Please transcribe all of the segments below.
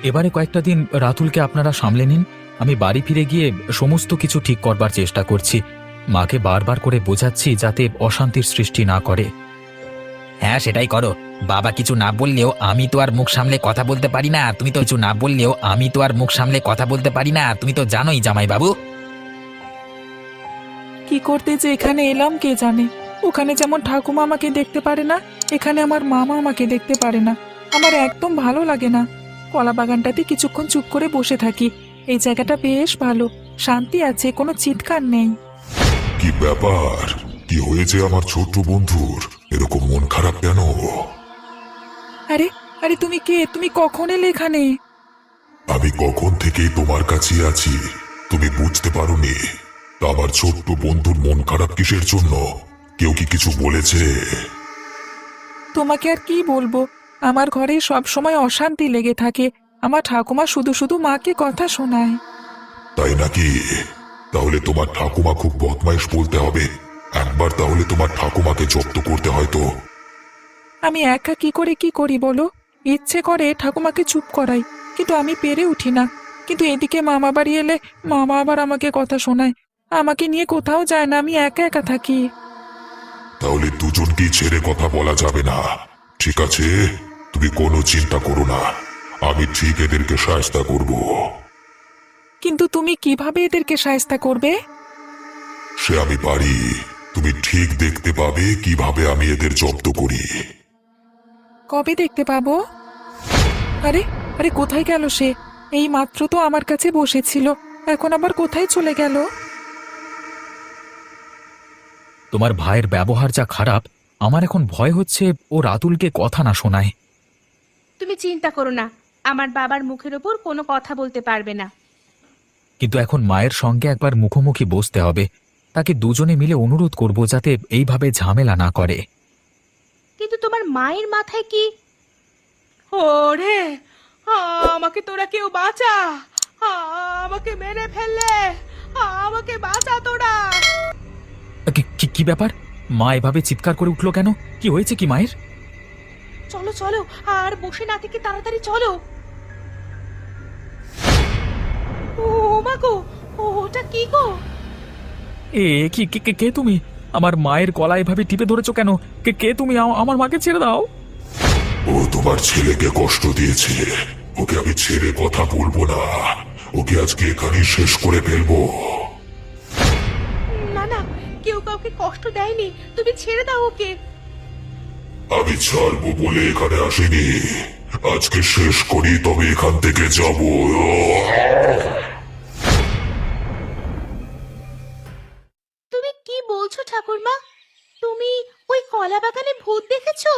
এবারে কয়েকটা দিন রাতুলকে আপনারা সামলে নিন। আমি বাড়ি ফিরে গিয়ে সমস্ত কিছু ঠিক করবার চেষ্টা করছি। মাকে বারবার করে বোঝাচ্ছি যাতে অশান্তির সৃষ্টি না করে। হ্যাঁ, সেটাই করো। বাবা কিছু না বললেও আমি তো আর মুখ সামলে কথা বলতে পারি না। তুমি তো কিছু না বললেও আমি তো আর মুখ সামলে কথা বলতে পারি না। তুমি তো জানোই জামাই বাবু। কি করতে যে এখানে এলাম কে জানে। ওখানে যেমন ঠাকুমা আমাকে দেখতে পারে না, এখানে আমার মামা আমাকে দেখতে পারে না। আমার একদম ভালো লাগে না। কলা বাগানটাতে কিছুক্ষণ চুপ করে বসে থাকি। এই জায়গাটা বেশ ভালো, শান্তি আছে, কোনো চিৎকার নেই। কি ব্যাপার? কি হয়েছে আমার ছোট্ট বন্ধুর? এরকম মন খারাপ কেন? আরে আরে তুমি কে? তুমি কখন এলে এখানে? আমি কখন থেকেই তোমার কাছে আছি, তুমি বুঝতে পারোনি? তা আমার ছোট্ট বন্ধুর মন খারাপ কিসের জন্য? কেউ কি কিছু বলেছে? তোমাকে আর কি বলবো, আমার ঘরে সব সময় অশান্তি লেগে থাকে। আমার ঠাকুমা শুধু শুধু মাকে কথা শোনায়। তাই নাকি? তাহলে তোমার ঠাকুমা খুব বদমাইশ বলতে হবে। একবার তাহলে তোমার ঠাকুমাকে জব্দ করতে হয় তো। আমি একা কি করে কি করি বলো? ইচ্ছে করে ঠাকুমাকে চুপ করাই, কিন্তু আমি পেরে উঠি না। কিন্তু এদিকে মামা বাড়ি এলে মামা আবার আমাকে কথা শোনায়। আমাকে নিয়ে কোথাও যায় না, আমি একা একা থাকি। তাহলে দুজনকেই ছেড়ে কথা বলা যাবে না, ঠিক আছে? তুমি কোনো চিন্তা করো না, আমি ঠিক এদেরকে সাহায্য করব। কিন্তু তুমি কিভাবে এদেরকে সাহায্য করবে? সে আমি পারি। তুমি ঠিক দেখতে পাবে কিভাবে আমি এদের জব্দ করি। কবে দেখতে পাবো? আরে আরে কোথায় গেল সে? এই মাত্র তো আমার কাছে বসেছিল, এখন আবার কোথায় চলে গেল? তোমার ভাইয়ের ব্যবহার যা খারাপ, আমার এখন ভয় হচ্ছে ও রাতুলকে কথা না শোনায়। তুমি চিন্তা করো না, আমার বাবার মুখের ওপর কোনো কথা বলতে পারবে না। কিন্তু এখন মায়ের সঙ্গে একবার মুখোমুখি বসতে হবে। তাকে দুজনে মিলে অনুরোধ করব যাতে এইভাবে ঝামেলা না করে। কিন্তু তোমার মায়ের মাথায় কি? ওরে, আমাকে তোরা কেউ বাঁচা! আমাকে মেরে ফেললে! আমাকে বাঁচা তোরা! কি ব্যাপার? মা এভাবে চিৎকার করে উঠলো কেন? কি হয়েছে কি মায়ের? চলো চলো, আর বসে না থেকে তাড়াতাড়ি চলো। ও মা গো, ওটা কি গো? এ কি কে কে কে তুমি? আমার মায়ের গলা এভাবে টিপে ধরেছো কেন? কে কে তুমি? আমার মাকে ছেড়ে দাও। ও তোমার ছেলেকে কষ্ট দিয়েছে, ওকে আমি ছেড়ে কথা বলবো না। ওকে আজকে এখানেই শেষ করে ফেলবো। না না, কেউ কাউকে কষ্ট দেয়নি, তুমি ছেড়ে দাও ওকে। আমি ছাড়বো বলে এখানে আসিনি, আজকে শেষ করি তবে এখান থেকে যাব। তুমি কি বলছো ঠাকুরমা? তুমি ওই কলা বাগানে ভূত দেখেছো?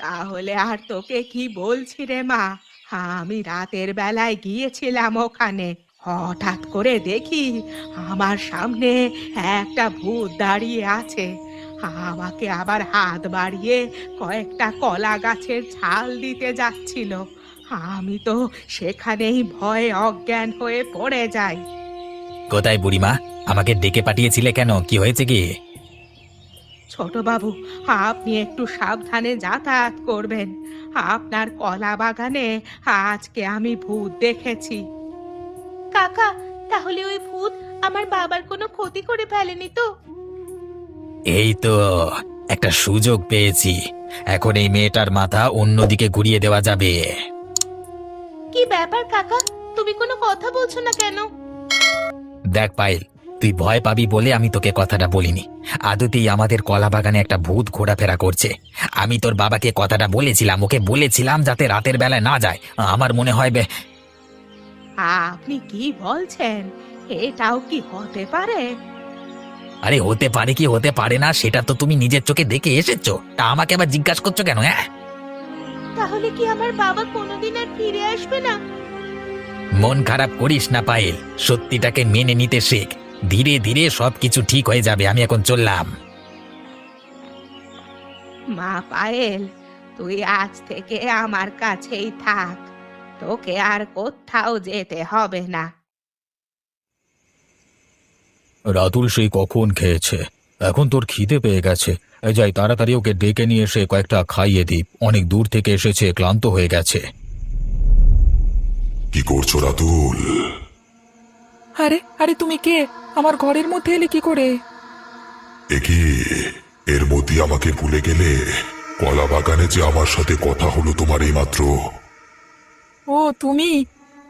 তাহলে আর তোকে কি বলছি রে মা, আমি রাতের বেলায় গিয়েছিলাম ওখানে। হঠাৎ করে দেখি আমার সামনে একটা ভূত দাঁড়িয়ে আছে। আমাকে আবার হাত বাড়িয়ে কয়েকটা কলা গাছের ছাল দিতে যাচ্ছিল। আমি তো সেখানেই ভয়ে অজ্ঞান হয়ে পড়ে যাই। কোথায় বুড়িমা? আমাকে ডেকে পাঠিয়েছিলে কেন? কি হয়েছে কি? ছোট বাবু, আপনি একটু সাবধানে যাতায়াত করবেন। আপনার কলা বাগানে আজকে আমি ভূত দেখেছি। কাকা, তাহলে ওই ভূত আমার বাবার কোনো ক্ষতি করে ফেলেনি তো? এই তো একটা সুযোগ পেয়েছি। এখন এই মেয়েটার মাথা অন্যদিকে ঘুরিয়ে দেওয়া যাবে। কি ব্যাপার কাকা, তুমি কোনো কথা বলছো না কেন? দেখ পায়েল, তুই ভয় পাবি বলে আমি তোকে কথাটা বলিনি। আদতেই আমাদের কলা বাগানে একটা ভূত ঘোরাফেরা করছে। আমি তোর বাবাকে কথাটা বলেছিলাম, ওকে বলেছিলাম যাতে রাতের বেলায় না যায়। আমার মনে হয় আপনি কি বলছেন? এটাও কি হতে পারে? আরে হতে পারে কি হতে পারে না সেটা তো তুমি নিজের চোখে দেখে এসেছো, তা আমাকে আবার জিজ্ঞাসা করছো কেন? হ্যাঁ, তাহলে কি আমার বাবা কোনোদিন আর ফিরে আসবে না? মন খারাপ করিস না পায়েল, সত্যিটাকে মেনে নিতে শেখ। ধীরে ধীরে সবকিছু ঠিক হয়ে যাবে। আমি এখন চললাম। মা পায়েল, তুই আজ থেকে আমার কাছেই থাক, তোকে আর কোথাও যেতে হবে না। রাতুল সেই কখন খেয়েছে, এখন তোর খিদে পেয়ে গেছে। যাই তাড়াতাড়ি ওকে ডেকে নিয়ে এসে কয়েকটা খাইয়ে দিই, অনেক দূর থেকে এসেছে, ক্লান্ত হয়ে গেছে। করছো রাতুল? আরে আরে তুমি কে? আমার ঘরের মধ্যে এলে কি করে? একি এর মধ্যে আমাকে ভুলে গেলে? কলা বাগানে যে আমার সাথে কথা হলো তোমার এইমাত্র। ও তুমি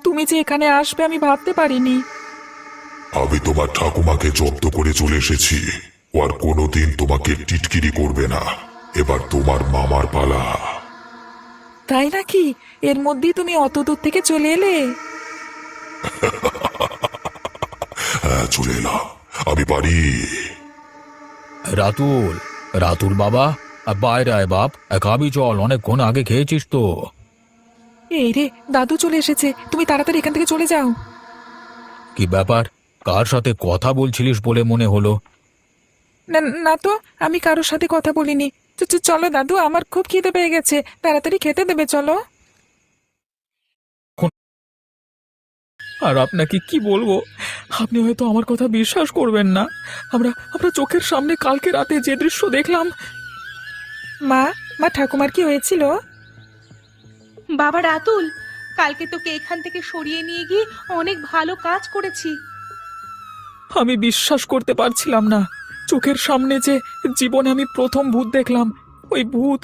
তুমি যে এখানে আসবে আমি ভাবতে পারিনি। আমি তোমার ঠাকুমাকে জব্দ করে চলে এসেছি। ও আর কোনোদিন তোমাকে টিটকিরি করবে না। এবার তোমার মামার পালা। তাই নাকি? এর মধ্যেই তুমি অত দূর থেকে চলে এলে? হ্যাঁ, চলে এলাম। আমি পারি। রাতুল, রাতুল বাবা, বাইরে আয় বাপ, খাবি চল, অনেকক্ষণ আগে খেয়েছিস তো। এই রে, দাদু চলে এসেছে, তুমি তাড়াতাড়ি এখান থেকে চলে যাও। কি ব্যাপার? কার সাথে কথা বলছিলিস বলে মনে হলো? না না তো, আমি কারোর সাথে কথা বলিনি। চলো দাদু, আমার খুব খিদে পেয়ে গেছে, তাড়াতাড়ি খেতে দেবে, চলো। আর আপনাকে কি বলবো, আপনি হয়তো আমার কথা বিশ্বাস করবেন না। আমরা আমরা চোখের সামনে কালকে রাতে যে দৃশ্য দেখলাম। মা, ঠাকুমার কি হয়েছিল? বাবা রাতুল, কালকে তোকে এখান থেকে সরিয়ে নিয়ে গিয়ে অনেক ভালো কাজ করেছি। আমি বিশ্বাস করতে পারছিলাম না। চোখের সামনে যে জীবনে আমি প্রথম ভূত দেখলাম, ওই ভূত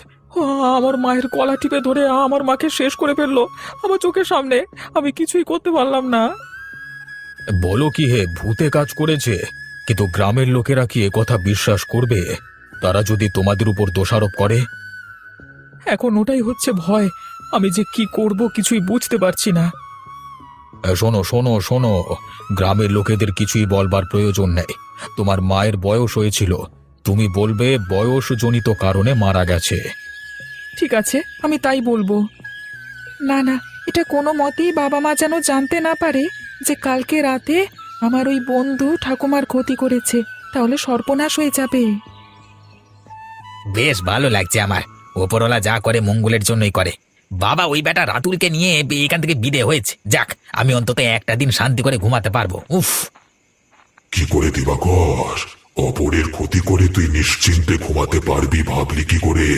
আমার মায়ের গলা টিপে ধরে আমার মাকে শেষ করে ফেললো আমার চোখের সামনে। আমি কিছুই করতে পারলাম না। বলো কি হে, ভূতে কাজ করেছে? কিন্তু গ্রামের লোকেরা কি কথা বিশ্বাস করবে? তারা যদি তোমাদের উপর দোষারোপ করে? এখন ওটাই হচ্ছে ভয়। আমি যে কি করব কিছুই বুঝতে পারছি না। শোনো শোনো শোনো, গ্রামের লোকেদের কিছুই বলবার প্রয়োজন নেই। তোমার মায়ের বয়স হয়েছিল, তুমি বলবে বয়সজনিত কারণে মারা গেছে। ঠিক আছে, আমি তাই বলবো। না না, এটা কোনো মতেই বাবা মা যেন জানতে না পারে যে কালকে রাতে আমার ওই বন্ধু ঠাকুমার ক্ষতি করেছে, তাহলে সর্বনাশ হয়ে যাবে। বেশ ভালো লাগছে আমার। ওপরওয়ালা যা করে মঙ্গলের জন্যই করে। বাবা, ওই বেটা রাতুলকে নিয়ে এখান থেকে বিদে হয়েছে। যাক, আমি অন্তত একটা দিন শান্তি করে ঘুমাতে পারবো। উফ, কি করে দিবাকর? অপরের ক্ষতি করে তুই নিশ্চিন্তে ঘুমাতে পারবি ভাবলি কি করে?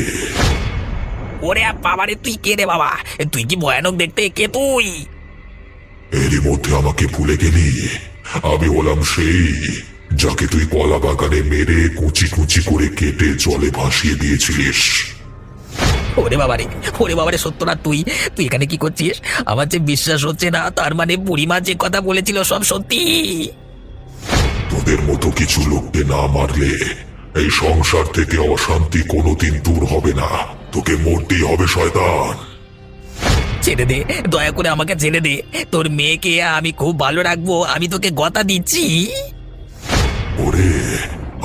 ওরে বাবারে, তুই কে রে বাবা? তুই কি ভয়ানক দেখতে, কে তুই? এরই মধ্যে আমাকে ভুলে গেলি? আমি হলাম সেই যাকে তুই কলা বাগানে মেরে কুচি কুচি করে কেটে জলে ভাসিয়ে দিয়েছিলিস। ওরে বাবারে, ওরে বাবারে, সত্যনা তুই তুই এখানে কি করছিস? আমার যে বিশ্বাস হচ্ছে না। তার মানে বুড়িমা যে কথা বলেছিল সব সত্যি? তোদের মতো কিছু লোককে না মারলে এই সংসার থেকে অশান্তি কোনোদিন দূর হবে না। তোকে মরতেই হবে শয়তান। ছেড়ে দে, দয়া করে আমাকে ছেড়ে দে। তোর মেয়েকে আমি খুব ভালো রাখবো, আমি তোকে কথা দিচ্ছি। ওরে,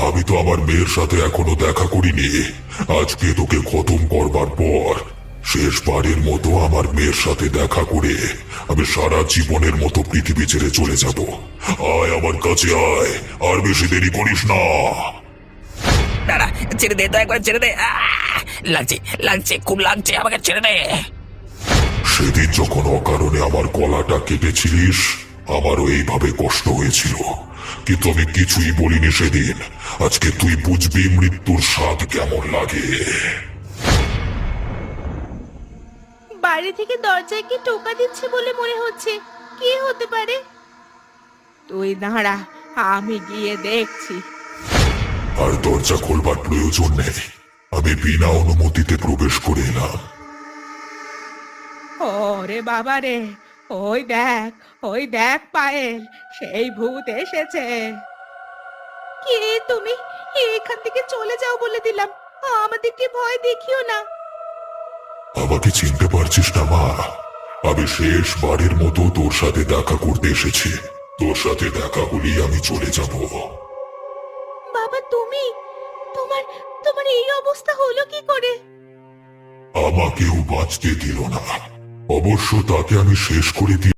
আমি তো আমার মেয়ের সাথে এখনো দেখা করিনি। আজকে তোকে খতম করবার পর শেষবারের মতো আমার মেয়ের সাথে দেখা করে আমি সারা জীবনের মতো পৃথিবী ছেড়ে চলে যাব। আয় আমার কাছে আয়, আর বেশি দেরি করিস না। দাঁড়া, ছেড়ে দে, দয়া করে ছেড়ে দে। লাগছে লাগছে, খুব লাগছে, আমাকে ছেড়ে দে। সেদিন যখন অকারণে আমার গলাটা কেটেছিলিস, আমারও এইভাবে কষ্ট হয়েছিল, কিন্তু আমি কিছুই বলিনি সেদিন। আজকে তুই বুঝবি মৃত্যুর স্বাদ কেমন লাগে। বাইরে থেকে দরজায় কি টোকা দিচ্ছে বলে মনে হচ্ছে। কি হতে পারে? তুই দাঁড়া, আমি গিয়ে দেখছি। আর দরজা খোলবার প্রয়োজন নেই, আমি বিনা অনুমতিতে প্রবেশ করে এলাম। ওরে বাবা রে, ওই দেখ পায়েল, সেই ভূত এসেছে। কে তুমি? এখান থেকে চলে যাও বলে দিলাম, আমাদেরকে ভয় দেখিও না। আমাকে চিনতে পারছিস না মা? আমি শেষবারের মতো তোর সাথে দেখা করতে এসেছি। তোর সাথে দেখা হলেই আমি চলে যাব। বাবা তুমি, তোমার তোমার এই অবস্থা হলো কি করে? আমাকেও বাঁচতে দিল না, অবশ্য তাকে আমি শেষ করে দিই।